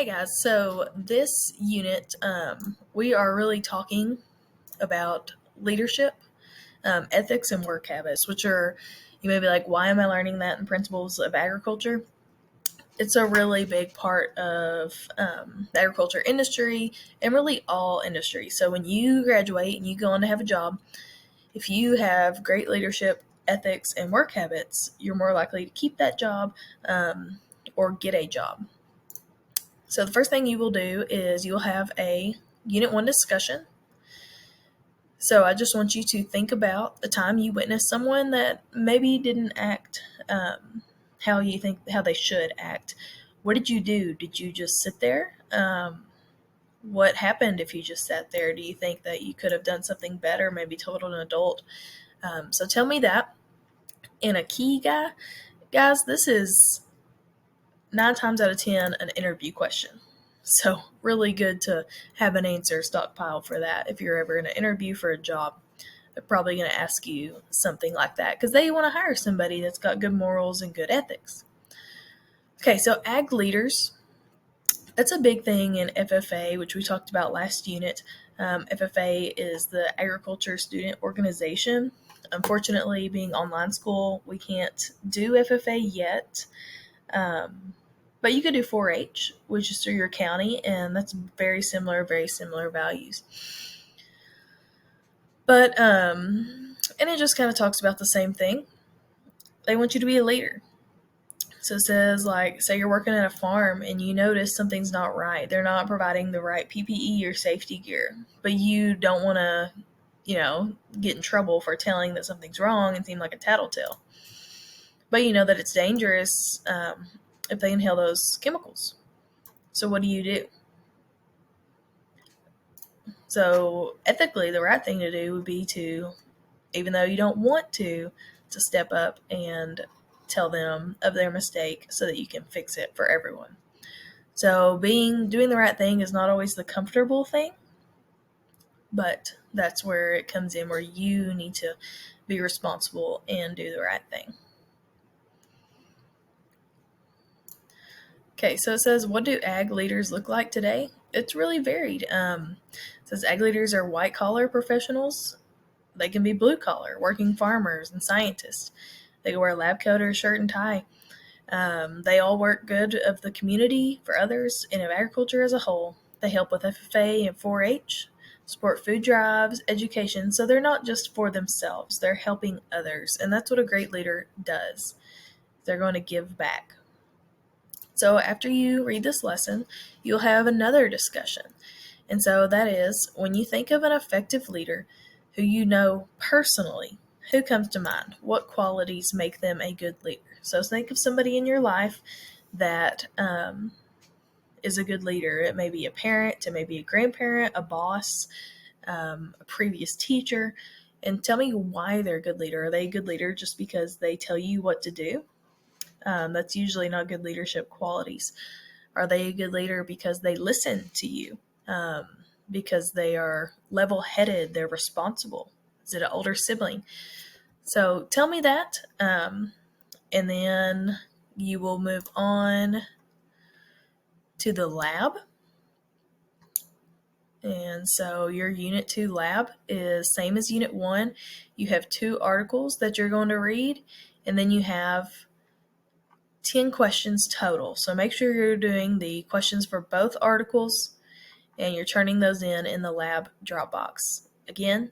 Hey guys, so this unit, we are really talking about leadership, ethics, and work habits, which are, you may be like, why am I learning that in Principles of Agriculture? It's a really big part of the agriculture industry and really all industries. So when you graduate and you go on to have a job, if you have great leadership, ethics, and work habits, you're more likely to keep that job or get a job. So the first thing you will do is you'll have a Unit 1 discussion. So I just want you to think about the time you witnessed someone that maybe didn't act how you think how they should act. What did you do? Did you just sit there? What happened if you just sat there? Do you think that you could have done something better, maybe told an adult? So tell me that. And a key guys, this is 9 times out of 10 an interview question. So really good to have an answer stockpiled for that. If you're ever in an interview for a job, they're probably going to ask you something like that because they want to hire somebody that's got good morals and good ethics. Okay, so ag leaders, that's a big thing in FFA, which we talked about last unit. FFA is the Agriculture Student Organization. Unfortunately, being online school, we can't do FFA yet. But you could do 4-H, which is through your county, and that's very similar values. But, and it just kind of talks about the same thing. They want you to be a leader. So it says, like, say you're working at a farm and you notice something's not right. They're not providing the right PPE or safety gear, but you don't want to, get in trouble for telling that something's wrong and seem like a tattletale. But you know that it's dangerous if they inhale those chemicals. So what do? So ethically, the right thing to do would be to, even though you don't want to step up and tell them of their mistake so that you can fix it for everyone. So doing the right thing is not always the comfortable thing, but that's where it comes in, where you need to be responsible and do the right thing. Okay, so it says, what do ag leaders look like today? It's really varied. It says ag leaders are white-collar professionals. They can be blue-collar, working farmers and scientists. They can wear a lab coat or a shirt and tie. They all work good of the community, for others, and of agriculture as a whole. They help with FFA and 4-H, support food drives, education. So they're not just for themselves. They're helping others. And that's what a great leader does. They're going to give back. So after you read this lesson, you'll have another discussion. And so that is, when you think of an effective leader who you know personally, who comes to mind? What qualities make them a good leader? So think of somebody in your life that is a good leader. It may be a parent, it may be a grandparent, a boss, a previous teacher. And tell me why they're a good leader. Are they a good leader just because they tell you what to do? That's usually not good leadership qualities. Are they a good leader because they listen to you? Because they are level-headed, they're responsible? Is it an older sibling? So tell me that, and then you will move on to the lab. And so your Unit 2 lab is same as Unit 1. You have 2 articles that you're going to read, and then you have 10 questions total. So make sure you're doing the questions for both articles and you're turning those in the lab Dropbox. Again,